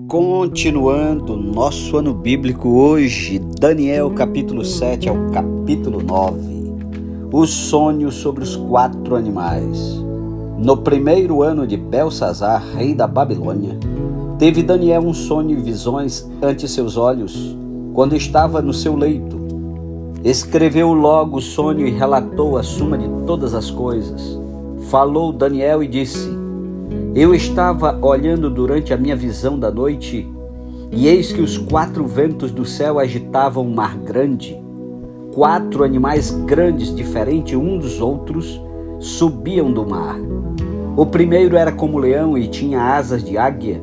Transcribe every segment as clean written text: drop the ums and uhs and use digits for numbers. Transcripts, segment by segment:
Continuando nosso ano bíblico hoje, Daniel capítulo 7 ao capítulo 9, o sonho sobre os 4 animais. No primeiro ano de Belsazar, rei da Babilônia, teve Daniel um sonho e visões ante seus olhos, quando estava no seu leito. Escreveu logo o sonho e relatou a suma de todas as coisas. Falou Daniel e disse: Eu estava olhando durante a minha visão da noite, e eis que os 4 ventos do céu agitavam um mar grande. 4 animais grandes, diferentes uns dos outros, subiam do mar. O primeiro era como leão e tinha asas de águia.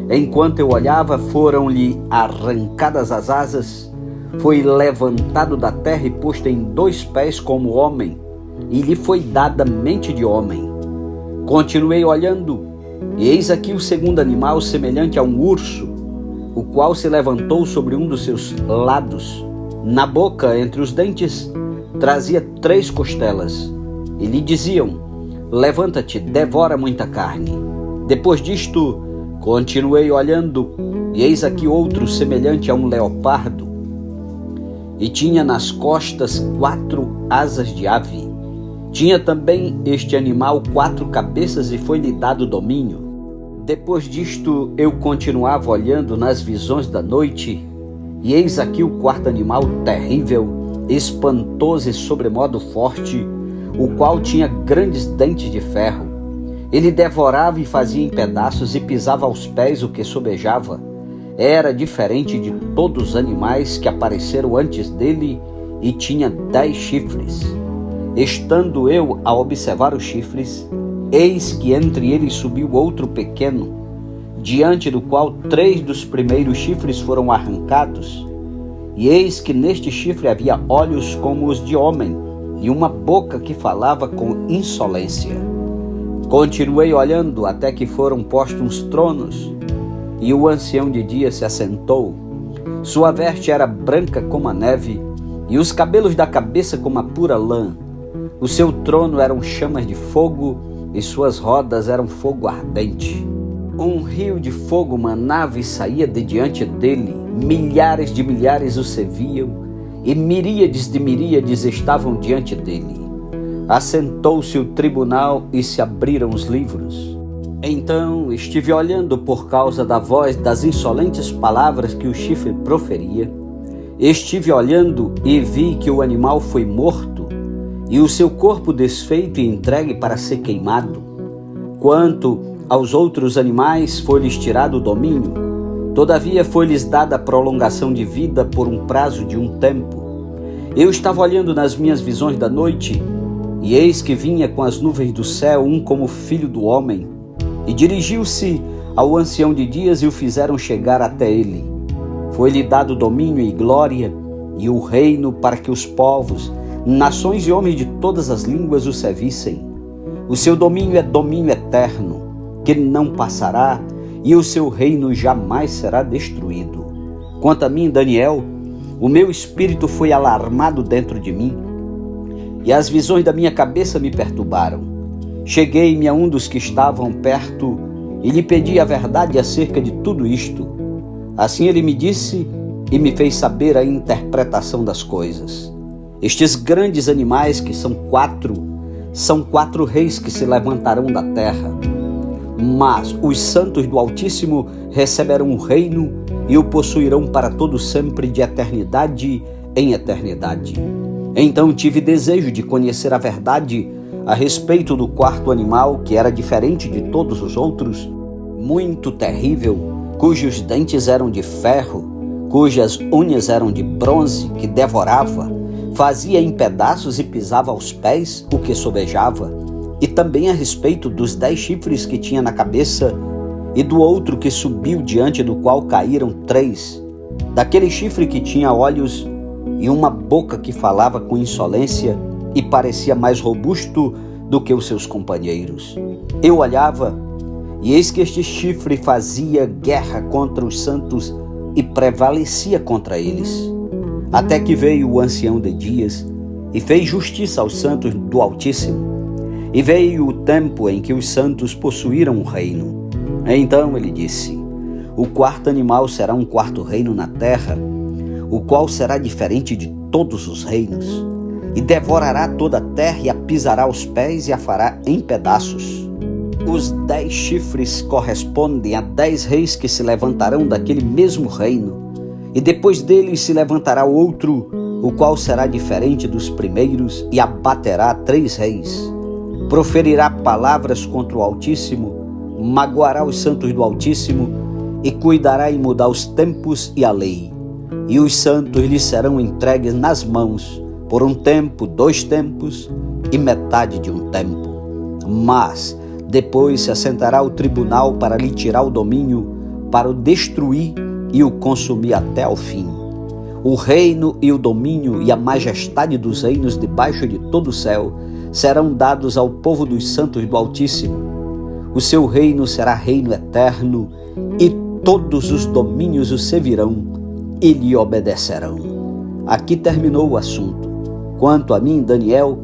Enquanto eu olhava, foram-lhe arrancadas as asas, foi levantado da terra e posto em 2 pés como homem, e lhe foi dada mente de homem. Continuei olhando, e eis aqui o segundo animal, semelhante a um urso, o qual se levantou sobre um dos seus lados. Na boca, entre os dentes, trazia 3 costelas, e lhe diziam: Levanta-te, devora muita carne. Depois disto, continuei olhando, e eis aqui outro semelhante a um leopardo, e tinha nas costas 4 asas de ave. Tinha também este animal 4 cabeças e foi-lhe dado domínio. Depois disto eu continuava olhando nas visões da noite, e eis aqui o 4º animal terrível, espantoso e sobremodo forte, o qual tinha grandes dentes de ferro. Ele devorava e fazia em pedaços e pisava aos pés o que sobejava. Era diferente de todos os animais que apareceram antes dele e tinha 10 chifres. Estando eu a observar os chifres, eis que entre eles subiu outro pequeno, diante do qual 3 dos primeiros chifres foram arrancados. E eis que neste chifre havia olhos como os de homem, e uma boca que falava com insolência. Continuei olhando até que foram postos uns tronos, e o ancião de dia se assentou. Sua veste era branca como a neve, e os cabelos da cabeça como a pura lã. O seu trono eram chamas de fogo, e suas rodas eram fogo ardente. Um rio de fogo manava e saía de diante dele, milhares de milhares o serviam, e miríades de miríades estavam diante dele. Assentou-se o tribunal e se abriram os livros. Então estive olhando por causa da voz das insolentes palavras que o chifre proferia. Estive olhando e vi que o animal foi morto, e o seu corpo desfeito e entregue para ser queimado. Quanto aos outros animais, foi-lhes tirado o domínio. Todavia foi-lhes dada a prolongação de vida por um prazo de um tempo. Eu estava olhando nas minhas visões da noite, e eis que vinha com as nuvens do céu um como filho do homem, e dirigiu-se ao ancião de dias e o fizeram chegar até ele. Foi-lhe dado domínio e glória, e o reino para que os povos, nações e homens de todas as línguas o servissem. O seu domínio é domínio eterno, que não passará, e o seu reino jamais será destruído. Quanto a mim, Daniel, o meu espírito foi alarmado dentro de mim, e as visões da minha cabeça me perturbaram. Cheguei-me a um dos que estavam perto e lhe pedi a verdade acerca de tudo isto. Assim ele me disse e me fez saber a interpretação das coisas. Estes grandes animais, que são 4 reis que se levantarão da terra. Mas os santos do Altíssimo receberão o reino e o possuirão para todo sempre, de eternidade em eternidade. Então tive desejo de conhecer a verdade a respeito do 4º animal, que era diferente de todos os outros, muito terrível, cujos dentes eram de ferro, cujas unhas eram de bronze, que devorava, fazia em pedaços e pisava aos pés o que sobejava, e também a respeito dos 10 chifres que tinha na cabeça, e do outro que subiu, diante do qual caíram 3, daquele chifre que tinha olhos e uma boca que falava com insolência e parecia mais robusto do que os seus companheiros. Eu olhava, e eis que este chifre fazia guerra contra os santos e prevalecia contra eles. Até que veio o ancião de dias e fez justiça aos santos do Altíssimo. E veio o tempo em que os santos possuíram o reino. Então ele disse: O quarto animal será um quarto reino na terra, o qual será diferente de todos os reinos, e devorará toda a terra e a pisará aos pés e a fará em pedaços. Os 10 chifres correspondem a 10 reis que se levantarão daquele mesmo reino, e depois deles se levantará outro, o qual será diferente dos primeiros, e abaterá 3 reis. Proferirá palavras contra o Altíssimo, magoará os santos do Altíssimo, e cuidará em mudar os tempos e a lei. E os santos lhe serão entregues nas mãos, por um tempo, 2 tempos e metade de um tempo. Mas depois se assentará o tribunal para lhe tirar o domínio, para o destruir e o consumir até ao fim. O reino e o domínio e a majestade dos reinos debaixo de todo o céu serão dados ao povo dos santos do Altíssimo. O seu reino será reino eterno, e todos os domínios o servirão e lhe obedecerão. Aqui terminou o assunto. Quanto a mim, Daniel,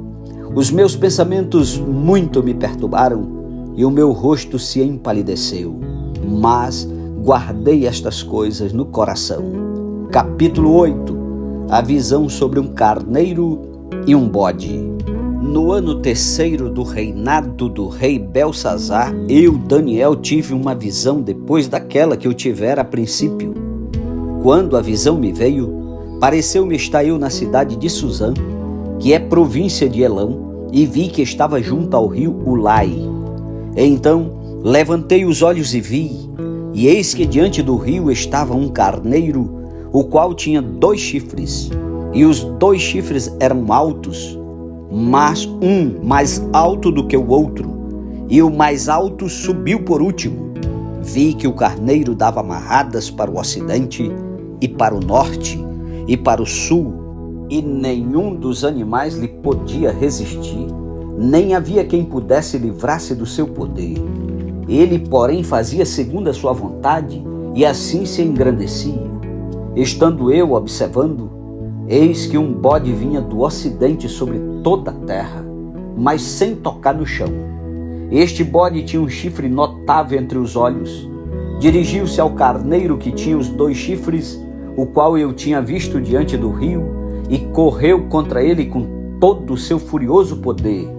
os meus pensamentos muito me perturbaram e o meu rosto se empalideceu, mas guardei estas coisas no coração. Capítulo 8. A visão sobre um carneiro e um bode. No ano 3º do reinado do rei Belsazar, eu, Daniel, tive uma visão depois daquela que eu tivera a princípio. Quando a visão me veio, pareceu-me estar eu na cidade de Susã, que é província de Elão, e vi que estava junto ao rio Ulai. Então levantei os olhos e vi, e eis que diante do rio estava um carneiro, o qual tinha 2 chifres, e os 2 chifres eram altos, mas um mais alto do que o outro, e o mais alto subiu por último. Vi que o carneiro dava amarradas para o ocidente, e para o norte, e para o sul, e nenhum dos animais lhe podia resistir, nem havia quem pudesse livrar-se do seu poder. Ele, porém, fazia segundo a sua vontade, e assim se engrandecia. Estando eu observando, eis que um bode vinha do ocidente sobre toda a terra, mas sem tocar no chão. Este bode tinha um chifre notável entre os olhos. Dirigiu-se ao carneiro que tinha os 2 chifres, o qual eu tinha visto diante do rio, e correu contra ele com todo o seu furioso poder.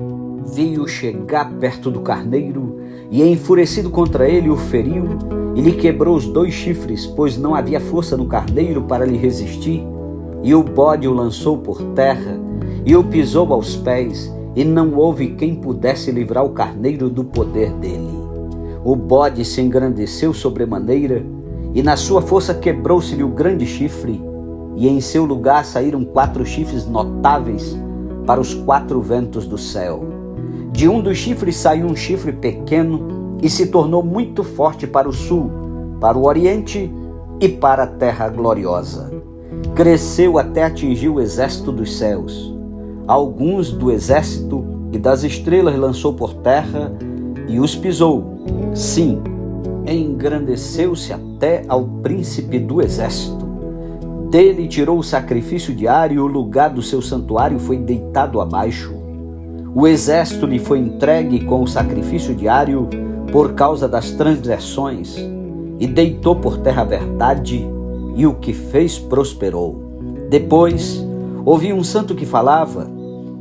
Vi-o chegar perto do carneiro, e enfurecido contra ele o feriu, e lhe quebrou os 2 chifres, pois não havia força no carneiro para lhe resistir. E o bode o lançou por terra, e o pisou aos pés, e não houve quem pudesse livrar o carneiro do poder dele. O bode se engrandeceu sobremaneira, e na sua força quebrou-se-lhe o grande chifre, e em seu lugar saíram 4 chifres notáveis para os 4 ventos do céu. De um dos chifres saiu um chifre pequeno, e se tornou muito forte para o sul, para o oriente e para a terra gloriosa. Cresceu até atingir o exército dos céus. Alguns do exército e das estrelas lançou por terra e os pisou. Sim, engrandeceu-se até ao príncipe do exército. Dele tirou o sacrifício diário, e o lugar do seu santuário foi deitado abaixo. O exército lhe foi entregue com o sacrifício diário por causa das transgressões, e deitou por terra a verdade, e o que fez prosperou. Depois ouvi um santo que falava,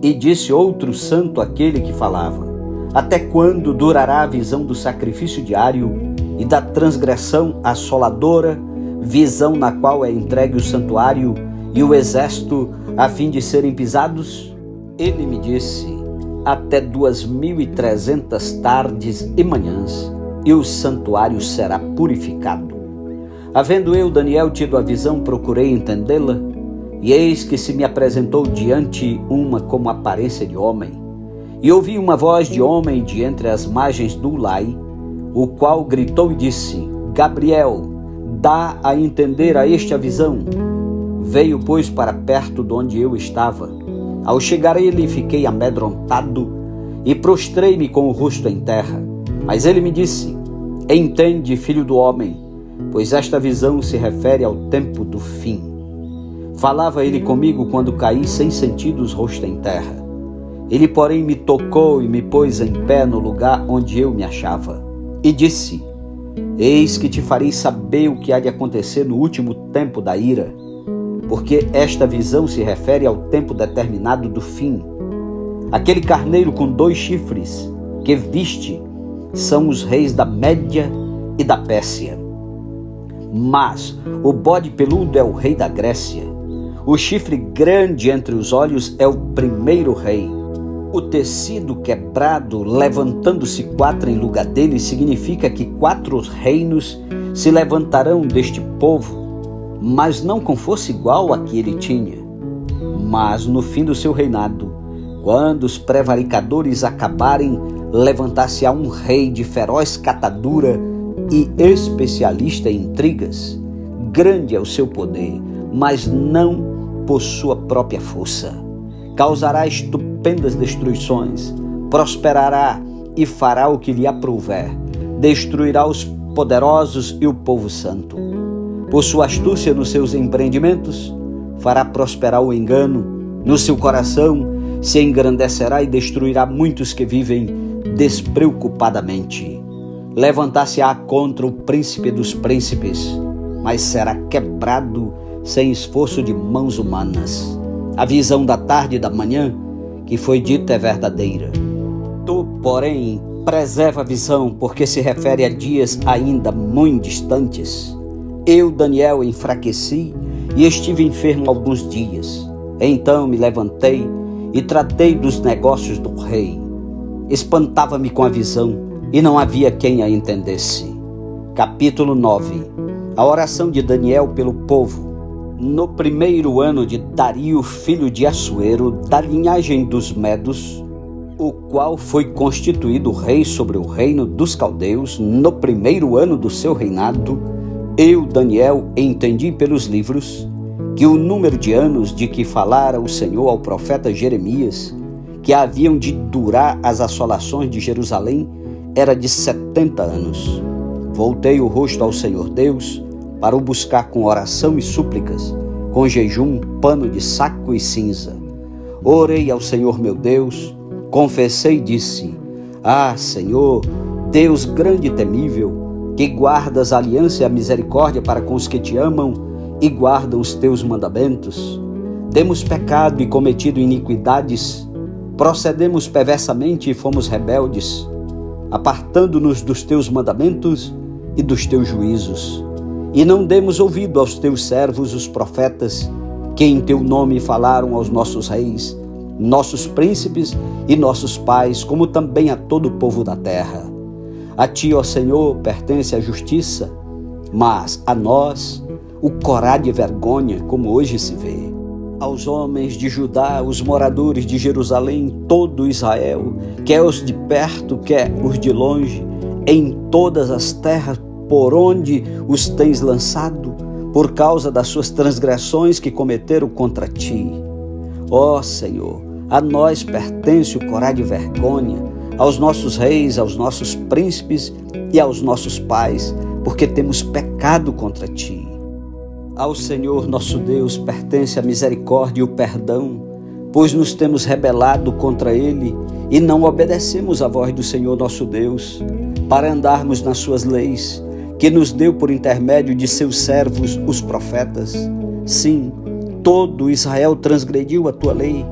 e disse outro santo àquele que falava: até quando durará a visão do sacrifício diário e da transgressão assoladora, visão na qual é entregue o santuário e o exército a fim de serem pisados? Ele me disse: até 2.300 tardes e manhãs, e o santuário será purificado. Havendo eu, Daniel, tido a visão, procurei entendê-la, e eis que se me apresentou diante uma como aparência de homem, e ouvi uma voz de homem de entre as margens do Ulai, o qual gritou e disse: Gabriel, dá a entender a este a visão. Veio, pois, para perto de onde eu estava. Ao chegar a ele, fiquei amedrontado e prostrei-me com o rosto em terra. Mas ele me disse: entende, filho do homem, pois esta visão se refere ao tempo do fim. Falava ele comigo quando caí sem sentidos rosto em terra. Ele, porém, me tocou e me pôs em pé no lugar onde eu me achava. E disse: Eis que te farei saber o que há de acontecer no último tempo da ira, porque esta visão se refere ao tempo determinado do fim. Aquele carneiro com 2 chifres que viste são os reis da Média e da Pérsia. Mas o bode peludo é o rei da Grécia. O chifre grande entre os olhos é o primeiro rei. O tecido quebrado, levantando-se 4 em lugar dele, significa que 4 reinos se levantarão deste povo, mas não com força igual a que ele tinha. Mas no fim do seu reinado, quando os prevaricadores acabarem, levantar-se-á um rei de feroz catadura e especialista em intrigas. Grande é o seu poder, mas não por sua própria força. Causará estupendas destruições, prosperará e fará o que lhe aprouver, destruirá os poderosos e o povo santo. Por sua astúcia nos seus empreendimentos, fará prosperar o engano, no seu coração se engrandecerá e destruirá muitos que vivem despreocupadamente. Levantar-se-á contra o príncipe dos príncipes, mas será quebrado sem esforço de mãos humanas. A visão da tarde e da manhã que foi dita é verdadeira. Tu, porém, preserva a visão, porque se refere a dias ainda muito distantes. Eu, Daniel, enfraqueci e estive enfermo alguns dias. Então me levantei e tratei dos negócios do rei. Espantava-me com a visão e não havia quem a entendesse. Capítulo 9. A oração de Daniel pelo povo. No 1º ano de Dario, filho de Assuero, da linhagem dos Medos, o qual foi constituído rei sobre o reino dos caldeus, no 1º ano do seu reinado, eu, Daniel, entendi pelos livros que o número de anos de que falara o Senhor ao profeta Jeremias, que haviam de durar as assolações de Jerusalém, era de 70 anos. Voltei o rosto ao Senhor Deus para o buscar com oração e súplicas, com jejum, pano de saco e cinza. Orei ao Senhor meu Deus, confessei e disse: Ah, Senhor, Deus grande e temível, que guardas a aliança e a misericórdia para com os que te amam e guardam os teus mandamentos. Temos pecado e cometido iniquidades, procedemos perversamente e fomos rebeldes, apartando-nos dos teus mandamentos e dos teus juízos. E não demos ouvido aos teus servos, os profetas, que em teu nome falaram aos nossos reis, nossos príncipes e nossos pais, como também a todo o povo da terra. A ti, ó Senhor, pertence a justiça, mas a nós o corá de vergonha, como hoje se vê. Aos homens de Judá, os moradores de Jerusalém, todo Israel, quer os de perto, quer os de longe, em todas as terras por onde os tens lançado, por causa das suas transgressões que cometeram contra ti. Ó Senhor, a nós pertence o corá de vergonha, aos nossos reis, aos nossos príncipes e aos nossos pais, porque temos pecado contra ti. Ao Senhor nosso Deus pertence a misericórdia e o perdão, pois nos temos rebelado contra Ele e não obedecemos à voz do Senhor nosso Deus, para andarmos nas suas leis, que nos deu por intermédio de seus servos, os profetas. Sim, todo Israel transgrediu a tua lei,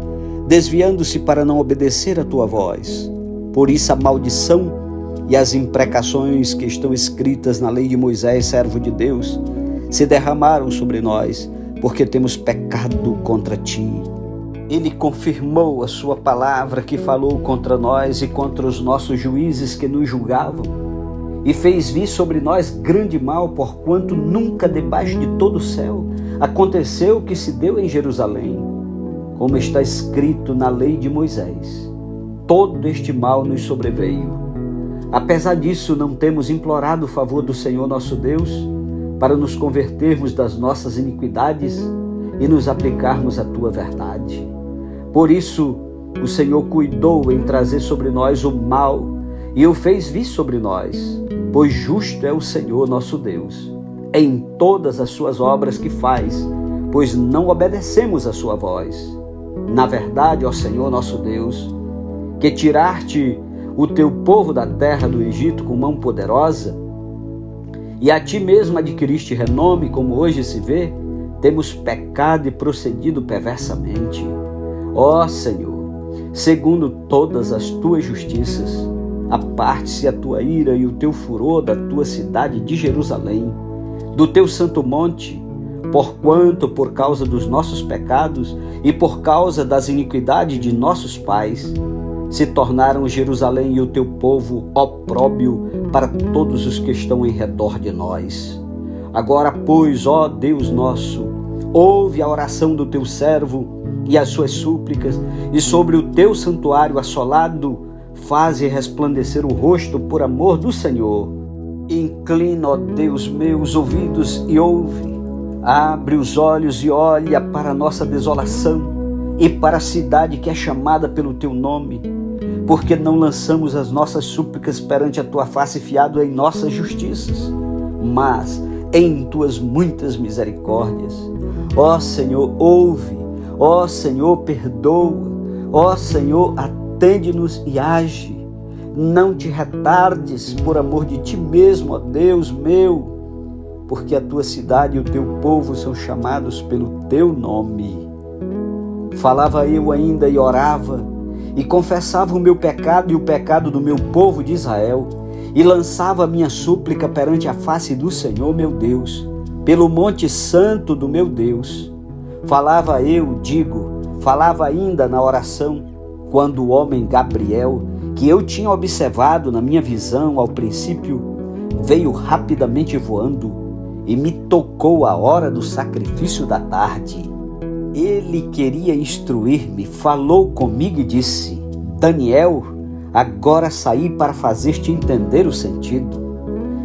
desviando-se para não obedecer a tua voz. Por isso a maldição e as imprecações que estão escritas na lei de Moisés, servo de Deus, se derramaram sobre nós, porque temos pecado contra ti. Ele confirmou a sua palavra que falou contra nós e contra os nossos juízes que nos julgavam, e fez vir sobre nós grande mal, porquanto nunca debaixo de todo o céu aconteceu o que se deu em Jerusalém, como está escrito na lei de Moisés. Todo este mal nos sobreveio. Apesar disso, não temos implorado o favor do Senhor nosso Deus para nos convertermos das nossas iniquidades e nos aplicarmos à tua verdade. Por isso, o Senhor cuidou em trazer sobre nós o mal e o fez vir sobre nós, pois justo é o Senhor nosso Deus em todas as suas obras que faz, pois não obedecemos a sua voz. Na verdade, ó Senhor nosso Deus, que tiraste o teu povo da terra do Egito com mão poderosa, e a ti mesmo adquiriste renome, como hoje se vê, temos pecado e procedido perversamente. Ó Senhor, segundo todas as tuas justiças, aparte-se a tua ira e o teu furor da tua cidade de Jerusalém, do teu santo monte, porquanto por causa dos nossos pecados e por causa das iniquidades de nossos pais, se tornaram Jerusalém e o teu povo opróbio para todos os que estão em redor de nós. Agora, pois, ó Deus nosso, ouve a oração do teu servo e as suas súplicas, e sobre o teu santuário assolado, faze resplandecer o rosto por amor do Senhor. Inclina, ó Deus meu, os ouvidos e ouve. Abre os olhos e olha para a nossa desolação e para a cidade que é chamada pelo teu nome, porque não lançamos as nossas súplicas perante a tua face fiado em nossas justiças, mas em tuas muitas misericórdias. Ó Senhor, ouve. Ó Senhor, perdoa. Ó Senhor, atende-nos e age. Não te retardes por amor de ti mesmo, ó Deus meu, porque a tua cidade e o teu povo são chamados pelo teu nome. Falava eu ainda e orava, e confessava o meu pecado e o pecado do meu povo de Israel, e lançava a minha súplica perante a face do Senhor meu Deus, pelo monte santo do meu Deus. Falava ainda na oração, quando o homem Gabriel, que eu tinha observado na minha visão ao princípio, veio rapidamente voando e me tocou a hora do sacrifício da tarde. Ele queria instruir-me, falou comigo e disse: Daniel, agora saí para fazer-te entender o sentido.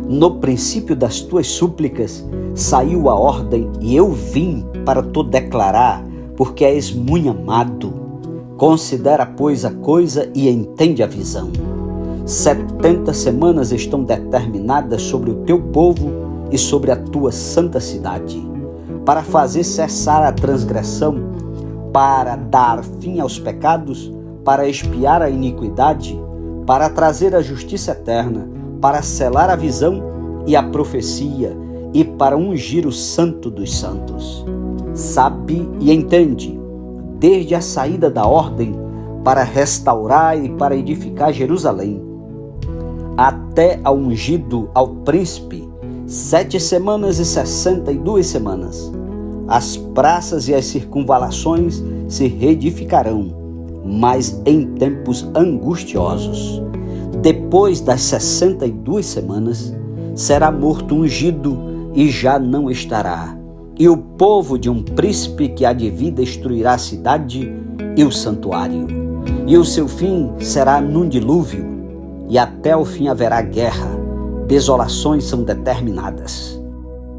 No princípio das tuas súplicas saiu a ordem e eu vim para te declarar, porque és muito amado. Considera, pois, a coisa e entende a visão. 70 semanas estão determinadas sobre o teu povo e sobre a tua santa cidade, para fazer cessar a transgressão, para dar fim aos pecados, para expiar a iniquidade, para trazer a justiça eterna, para selar a visão e a profecia, e para ungir o santo dos santos. Sabe e entende, desde a saída da ordem para restaurar e para edificar Jerusalém, até ao ungido ao príncipe, 7 semanas e 62 semanas. As praças e as circunvalações se reedificarão, mas em tempos angustiosos. Depois das 62 semanas, será morto ungido e já não estará. E o povo de um príncipe que há de vir destruirá a cidade e o santuário. E o seu fim será num dilúvio, e até o fim haverá guerra. Desolações são determinadas.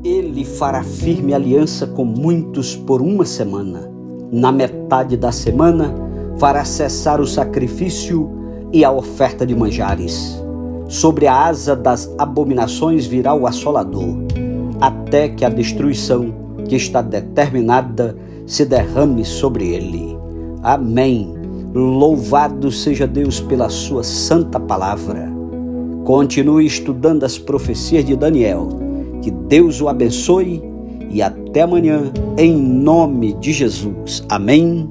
Ele fará firme aliança com muitos por 1 semana. Na metade da semana, fará cessar o sacrifício e a oferta de manjares. Sobre a asa das abominações virá o assolador, até que a destruição que está determinada se derrame sobre ele. Amém. Louvado seja Deus pela sua santa palavra. Continue estudando as profecias de Daniel. Que Deus o abençoe e até amanhã, em nome de Jesus. Amém.